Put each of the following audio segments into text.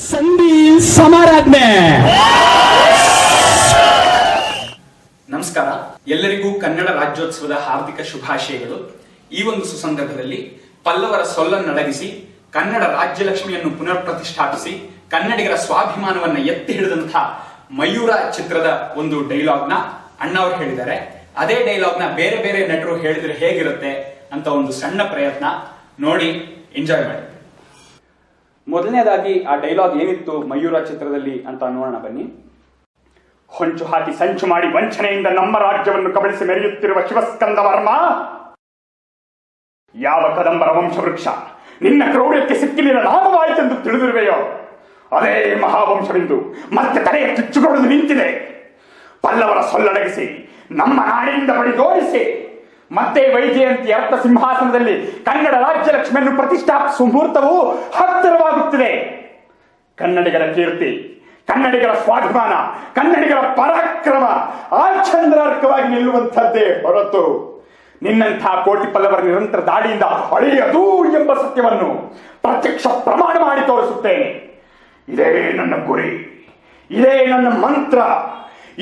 ಸಂಧಿ ಸಮಾರಾಧನೆ. ನಮಸ್ಕಾರ, ಎಲ್ಲರಿಗೂ ಕನ್ನಡ ರಾಜ್ಯೋತ್ಸವದ ಹಾರ್ದಿಕ ಶುಭಾಶಯಗಳು. ಈ ಒಂದು ಸುಸಂದರ್ಭದಲ್ಲಿ ಪಲ್ಲವರ ಸೊಲ್ಲನ್ನಡಗಿಸಿ ಕನ್ನಡ ರಾಜ್ಯಲಕ್ಷ್ಮಿಯನ್ನು ಪುನರ್ ಪ್ರತಿಷ್ಠಾಪಿಸಿ ಕನ್ನಡಿಗರ ಸ್ವಾಭಿಮಾನವನ್ನ ಎತ್ತಿ ಹಿಡಿದಂತಹ ಮಯೂರ ಚಿತ್ರದ ಒಂದು ಡೈಲಾಗ್ನ ಅಣ್ಣವ್ರು ಹೇಳಿದ್ದಾರೆ. ಅದೇ ಡೈಲಾಗ್ನ ಬೇರೆ ಬೇರೆ ನಟರು ಹೇಳಿದ್ರೆ ಹೇಗಿರುತ್ತೆ ಅಂತ ಒಂದು ಸಣ್ಣ ಪ್ರಯತ್ನ ನೋಡಿ, ಎಂಜಾಯ್ ಮಾಡಿ. ಮೊದಲನೇದಾಗಿ ಆ ಡೈಲಾಗ್ ಏನಿತ್ತು ಮಯೂರ ಚಿತ್ರದಲ್ಲಿ ಅಂತ ನೋಡೋಣ ಬನ್ನಿ. ಹೊಂಚು ಹಾಕಿ ಸಂಚು ಮಾಡಿ ವಂಚನೆಯಿಂದ ನಮ್ಮ ರಾಜ್ಯವನ್ನು ಕಬಳಿಸಿ ಮೆರೆಯುತ್ತಿರುವ ಶಿವಸ್ಕಂದ ವರ್ಮ, ಯಾವ ಕದಂಬರ ವಂಶವೃಕ್ಷ ನಿನ್ನ ಕ್ರೌರ್ಯಕ್ಕೆ ಸಿಕ್ಕಿಲಿನ ಲಾಭವಾಯಿತೆಂದು ತಿಳಿದಿರುವೆಯೋ ಅದೇ ಮಹಾವಂಶವೆಂದು ಮತ್ತೆ ತಲೆಯ ಕಿಚ್ಚುಗೊಡಲು ನಿಂತಿದೆ. ಪಲ್ಲವರ ಸೊಲ್ಲಡಗಿಸಿ ನಮ್ಮ ನಾಡಿನಿಂದ ಬಡಿದೋಡಿಸಿ ಮತ್ತೆ ವೈಜಯಂತಿ ಅರ್ಥ ಸಿಂಹಾಸನದಲ್ಲಿ ಕನ್ನಡ ರಾಜ್ಯಲಕ್ಷ್ಮಿಯನ್ನು ಪ್ರತಿಷ್ಠಾಪಿಸುವ ಮುಹೂರ್ತವು ಹತ್ತಿರವಾಗುತ್ತಿದೆ. ಕನ್ನಡಿಗರ ಕೀರ್ತಿ, ಕನ್ನಡಿಗರ ಸ್ವಾಭಿಮಾನ, ಕನ್ನಡಿಗರ ಪರಾಕ್ರಮ ಆಚಂದ್ರಾರ್ಕವಾಗಿ ನಿಲ್ಲುವಂಥದ್ದೇ ಹೊರತು ನಿನ್ನಂಥ ಕೋಟಿ ಪಲ್ಲವರ ನಿರಂತರ ದಾಳಿಯಿಂದ ಅಳೆಯದು ಎಂಬ ಸತ್ಯವನ್ನು ಪ್ರತ್ಯಕ್ಷ ಪ್ರಮಾಣ ಮಾಡಿ ತೋರಿಸುತ್ತೇನೆ. ಇದೇ ನನ್ನ ಗುರಿ, ಇದೇ ನನ್ನ ಮಂತ್ರ,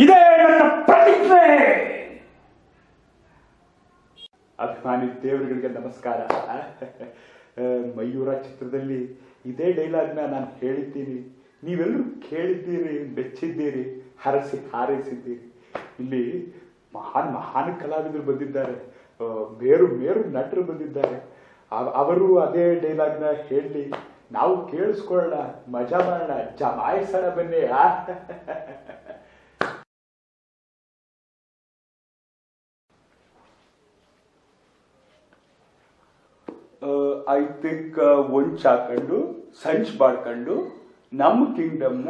ಇದೇ ನನ್ನ ಪ್ರತಿಜ್ಞೆ. ಅಭಿಮಾನಿ ದೇವರುಗಳಿಗೆ ನಮಸ್ಕಾರ. ಮಯೂರ ಚಿತ್ರದಲ್ಲಿ ಇದೇ ಡೈಲಾಗ್ನ ನಾನು ಹೇಳಿದ್ದೀನಿ, ನೀವೆಲ್ಲರೂ ಕೇಳಿದ್ದೀರಿ, ಮೆಚ್ಚಿದ್ದೀರಿ, ಹರಸಿ ಹಾರೈಸಿದ್ದೀರಿ. ಇಲ್ಲಿ ಮಹಾನ್ ಮಹಾನ್ ಕಲಾವಿದರು ಬಂದಿದ್ದಾರೆ, ಮೇರು ಮೇರು ನಟರು ಬಂದಿದ್ದಾರೆ. ಅವರು ಅದೇ ಡೈಲಾಗ್ನ ಹೇಳಿ ನಾವು ಕೇಳಿಸ್ಕೊಳ್ಳೋಣ, ಮಜಾ ಮಾಡೋಣ, ಜಮಾಯಿಸೋಣ ಬನ್ನಿ. ಐ ಥಿಂಕ್ ಒಂಚ್ ಹಾಕೊಂಡು ಸಂಚ್ ಮಾಡ್ಕೊಂಡು ನಮ್ಮ ಕಿಂಗ್ಡಮ್ನ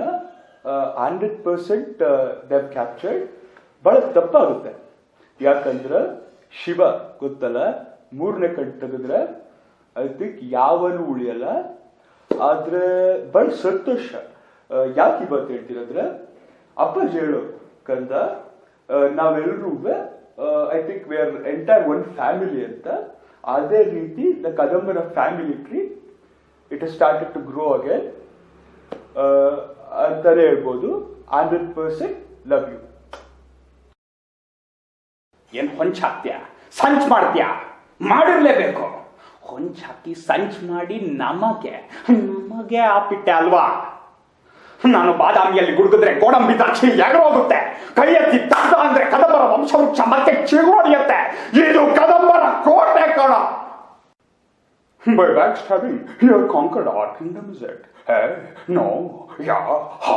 100% ದೆವ್ ಕ್ಯಾಪ್ಚರ್ಡ್. ಬಹಳ ತಪ್ಪಾಗುತ್ತೆ. ಯಾಕಂದ್ರೆ ಶಿವ ಗೊತ್ತಲ್ಲ, 3ನೇ ಕಣ್ಣು ತೆಗೆದ್ರೆ ಐ ಥಿಂಕ್ ಯಾವನು ಉಳಿಯಲ್ಲ. ಆದ್ರೆ ಬಹಳ ಸಂತೋಷ. ಯಾಕೆ ಇವತ್ತು ಹೇಳ್ತೀರಂದ್ರೆ ಅಪ್ಪಾಜಿ ಹೇಳೋ ಕಂದ, ನಾವೆಲ್ಲರೂ I think we are entire one family ಅಂತ. ಅದೇ ರೀತಿ ದ ಕದಂಬರ family tree it has started to grow again ಅಂತಾನೆ ಹೇಳ್ಬೋದು. 100% ಲವ್ ಯು. ಏನ್ ಹೊಂಚ್ ಹಾಕ್ತೀಯ, ಸಂಚ್ ಮಾಡ್ತೀಯ, ಮಾಡಿರ್ಲೇಬೇಕು. ಹೊಂಚ್ ಹಾಕಿ ಸಂಚ್ ಮಾಡಿ ನಮಗೆ ಆಪಿಟ್ಟೆ ಅಲ್ವಾ. ನಾನು ಬಾದಾಮಿಯಲ್ಲಿ ಗುಡುಗಿದ್ರೆ ಗೋಡಂಬಿ ದ್ರಾಕ್ಷಿ ಎಗರೋಗುತ್ತೆ, ಕೈ ಎತ್ತಿ ತಗ್ದ ಅಂದ್ರೆ ಕದಂಬರ ವಂಶವೃಕ್ಷ ಮತ್ತೆ ಚಿಗುರೊಡೆಯುತ್ತೆ. ಇದು ಕದಂಬರ ಕೋಟೆ ಕಣ. By backstabbing, you have conquered our kingdom, is it? Hey, no, yeah, ha.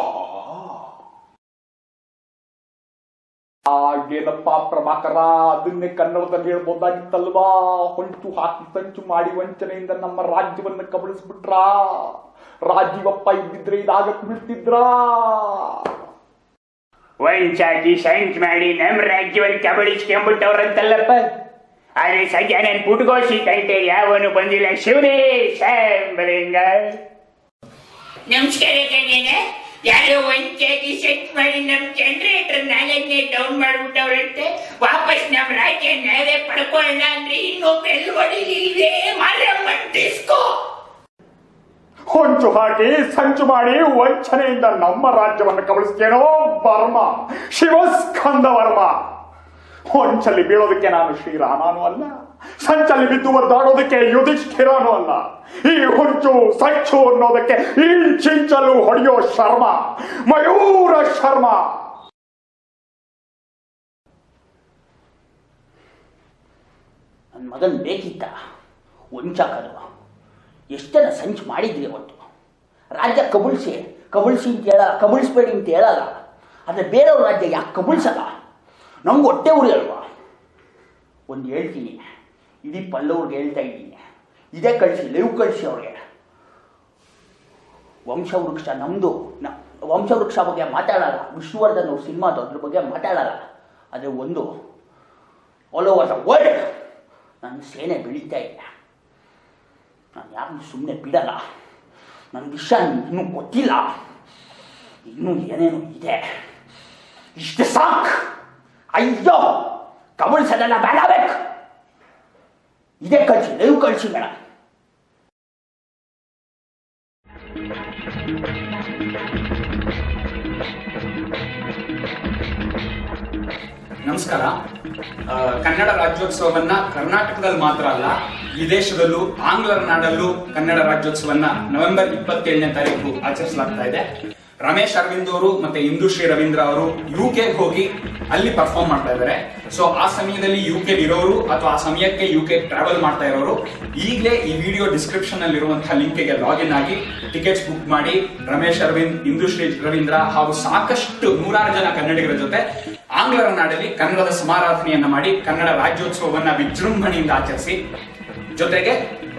ಏನಪ್ಪ ಪ್ರಭಾಕರ, ಅದನ್ನೇ ಕನ್ನಡದಲ್ಲಿ ಹೇಳ್ಬೋದಾಗಿತ್ತಲ್ವಾ. ಹೊಂಚು ಹಾಕಿ ಸಂಚು ಮಾಡಿ ವಂಚನೆಯಿಂದ ನಮ್ಮ ರಾಜ್ಯವನ್ನು ಕಬಳಿಸ್ಬಿಟ್ರಾ. ರಾಜೀವಪ್ಪ ಇದ್ದಿದ್ರೆ ಇದಾಗಕ್ಕೆ ಬಿಡ್ತಿದ್ರಾ. ವಂಚಾಕಿ ಸಂಚ್ ಮಾಡಿ ನಮ್ಮ ರಾಜ್ಯವನ್ನು ಕಬಳಿಸ್ಕೊಂಡ್ಬಿಟ್ಟವ್ರಂತಲ್ಲಪ್ಪ. ಆದ್ರೆ ಸದ್ಯ ನಾನು ಪುಟ್ಗೋಸಿ ಕೈತೆ ಯಾವನು ಬಂದಿಲ್ಲ. ಶಿವನೇ ಶಾಂಬಲಿಂಗ. ನಮಸ್ಕಾರ ಕಣ್ಯನ. ಯಾರೋ ವಂಚಾಗಿ ಸೆಟ್ ಮಾಡಿ ನಮ್ ಜನರೇಟರ್ 4ನೇ ಡೌನ್ ಮಾಡ್ಬಿಟ್ಟವ್ರಂತೆ. ವಾಪಸ್ ನಮ್ ರಾಜ್ಯ ನಾವೇ ಪಡ್ಕೊಳ್ಳೋಣ ಅಂದ್ರೆ ಇನ್ನೂ ಬೆಲ್ ಹೊಡಿಲಿಲ್ವೇ ಮಾರಮ್ಮನ್ ಡಿಸ್ಕೋ. ಹೊಂಚು ಹಾಕಿ ಸಂಚು ಮಾಡಿ ವಂಚನೆಯಿಂದ ನಮ್ಮ ರಾಜ್ಯವನ್ನು ಕಬಳಿಸ್ತೇನೋ ವರ್ಮ, ಶಿವಸ್ಕಂದ ವರ್ಮ. ಹೊಂಚಲ್ಲಿ ಬೀಳೋದಕ್ಕೆ ನಾನು ಶ್ರೀರಾಮನೂ ಅಲ್ಲ, ಸಂಚಲ್ಲಿ ಬಿದ್ದು ಒದ್ದಾಡೋದಕ್ಕೆ ಯುಧಿಷ್ಠಿರನೂ ಅಲ್ಲ. ಈ ಹೊಂಚು ಸಂಚು ಅನ್ನೋದಕ್ಕೆ ಇಂಚಿಂಚಲು ಹೊಡೆಯೋ ಶರ್ಮ, ಮಯೂರ ಶರ್ಮ. ನನ್ನ ಮಗನ್ ಬೇಕಿತ್ತ ಹೊಂಚಾಕದು. ಎಷ್ಟು ಜನ ಸಂಚು ಮಾಡಿದ್ರಿ ಅವತ್ತು. ರಾಜ್ಯ ಕಬಳಿಸಿ ಅಂತ ಹೇಳಲ್ಲ, ಕಬಳಿಸ್ಬೇಡಿ ಅಂತ ಹೇಳಲ್ಲ. ಆದರೆ ಬೇರೆಯವ್ರ ರಾಜ್ಯ ಯಾಕೆ ಕಬಳಿಸಲ್ಲ? ನಮ್ಗೆ ಹೊಟ್ಟೆ ಉರಿ ಅಲ್ವಾ. ಒಂದು ಹೇಳ್ತೀನಿ, ಇಡೀ ಪಲ್ಲವ್ರಿಗೆ ಹೇಳ್ತಾ ಇದ್ದೀನಿ, ಇದೇ ಕಳಿಸಿ, ಲೈವ್ ಕಳಿಸಿ ಅವ್ರಿಗೆ. ವಂಶವೃಕ್ಷ ನಮ್ಮದು, ವಂಶವೃಕ್ಷ ಬಗ್ಗೆ ಮಾತಾಡಲ್ಲ. ವಿಷ್ಣುವರ್ಧನ್ ಅವ್ರ ಸಿನಿಮಾದು ಅದ್ರ ಬಗ್ಗೆ ಮಾತಾಡಲ್ಲ. ಆದರೆ ಒಂದು ಆಲ್ ಓವರ್ ದ ವರ್ಲ್ಡ್ ನನ್ನ ಸೇನೆ ಬೆಳೀತಾ ಇದೆ. ನಾನು ಯಾರನ್ನು ಸುಮ್ಮನೆ ಬಿಡಲ್ಲ. ನನ್ನ ವಿಷಯ ಇನ್ನೂ ಗೊತ್ತಿಲ್ಲ, ಇನ್ನೂ ಏನೇನೋ ಇದೆ. ಇಷ್ಟು ಸಾಕು. ಅಯ್ಯೋ, ಕಬಳಿಸೋದೆಲ್ಲ ಬೇಡ ಬೇಕು. ಇದೇ ಕಳಿಸಿ, ಲೈವ್ ಕಳಿಸಿ ಮೇಡಮ್. ನಮಸ್ಕಾರ. ಕನ್ನಡ ರಾಜ್ಯೋತ್ಸವವನ್ನ ಕರ್ನಾಟಕದಲ್ಲಿ ಮಾತ್ರ ಅಲ್ಲ, ವಿದೇಶದಲ್ಲೂ ಆಂಗ್ಲರ ನಾಡಲ್ಲೂ ಕನ್ನಡ ರಾಜ್ಯೋತ್ಸವನ್ನ ನವೆಂಬರ್ 27ನೇ ತಾರೀಕು ಆಚರಿಸಲಾಗ್ತಾ ಇದೆ. ರಮೇಶ್ ಅರವಿಂದ್ ಅವರು ಮತ್ತೆ ಇಂದುಶ್ರೀ ರವೀಂದ್ರ ಅವರು ಯುಕೆ ಹೋಗಿ ಅಲ್ಲಿ ಪರ್ಫಾರ್ಮ್ ಮಾಡ್ತಾ ಇದ್ದಾರೆ. ಸೊ ಆ ಸಮಯದಲ್ಲಿ ಯುಕೆ ಇರೋರು ಅಥವಾ ಆ ಸಮಯಕ್ಕೆ ಯುಕೆ ಟ್ರಾವೆಲ್ ಮಾಡ್ತಾ ಇರೋರು ಈಗಲೇ ಈ ವಿಡಿಯೋ ಡಿಸ್ಕ್ರಿಪ್ಷನ್ ಅಲ್ಲಿ ಇರುವಂತಹ ಲಿಂಕ್ಗೆ ಲಾಗಿನ್ ಆಗಿ ಟಿಕೆಟ್ಸ್ ಬುಕ್ ಮಾಡಿ ರಮೇಶ್ ಅರವಿಂದ್, ಇಂದುಶ್ರೀ ರವೀಂದ್ರ ಹಾಗೂ ಸಾಕಷ್ಟು ನೂರಾರು ಜನ ಕನ್ನಡಿಗರ ಜೊತೆ ಆಂಗ್ಲರ ನಾಡಲ್ಲಿ ಕನ್ನಡದ ಸಮಾರಾಧನೆಯನ್ನ ಮಾಡಿ ಕನ್ನಡ ರಾಜ್ಯೋತ್ಸವವನ್ನ ವಿಜೃಂಭಣೆಯಿಂದ ಆಚರಿಸಿ, ಜೊತೆಗೆ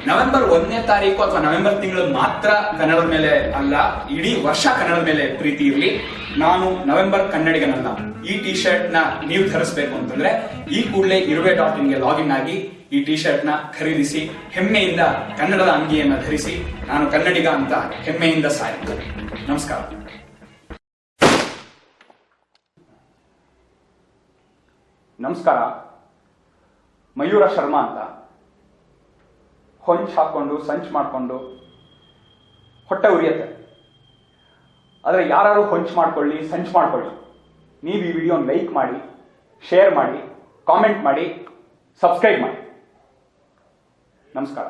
ನವೆಂಬರ್ 1ನೇ ತಾರೀಕು ಅಥವಾ ನವೆಂಬರ್ ತಿಂಗಳು ಮಾತ್ರ ಕನ್ನಡದ ಮೇಲೆ ಅಲ್ಲ, ಇಡೀ ವರ್ಷ ಕನ್ನಡದ ಮೇಲೆ ಪ್ರೀತಿ ಇರಲಿ. ನಾನು ನವೆಂಬರ್ ಕನ್ನಡಿಗನಲ್ಲ. ಈ ಟಿ ಶರ್ಟ್ ನ ನೀವು ಧರಿಸಬೇಕು ಅಂತಂದ್ರೆ ಈ ಕೂಡಲೇ irve.in ಲಾಗಿನ್ ಆಗಿ ಈ ಟಿ ಶರ್ಟ್ ನ ಖರೀದಿಸಿ ಹೆಮ್ಮೆಯಿಂದ ಕನ್ನಡದ ಅಂಗಿಯನ್ನ ಧರಿಸಿ ನಾನು ಕನ್ನಡಿಗ ಅಂತ ಹೆಮ್ಮೆಯಿಂದ ಸಾಯಿತು. ನಮಸ್ಕಾರ. ನಮಸ್ಕಾರ. ಮಯೂರ ಶರ್ಮಾ ಅಂತ. ಹೊಂಚ್ ಹಾಕೊಂಡು ಸಂಚ್ ಮಾಡಿಕೊಂಡು ಹೊಟ್ಟೆ ಉರಿಯತ್ತೆ. ಆದರೆ ಯಾರು ಹೊಂಚ್ ಮಾಡ್ಕೊಳ್ಳಿ, ಸಂಚ್ ಮಾಡ್ಕೊಳ್ಳಿ, ನೀವು ಈ ವಿಡಿಯೋನ ಲೈಕ್ ಮಾಡಿ, ಶೇರ್ ಮಾಡಿ, ಕಾಮೆಂಟ್ ಮಾಡಿ, ಸಬ್ಸ್ಕ್ರೈಬ್ ಮಾಡಿ. ನಮಸ್ಕಾರ.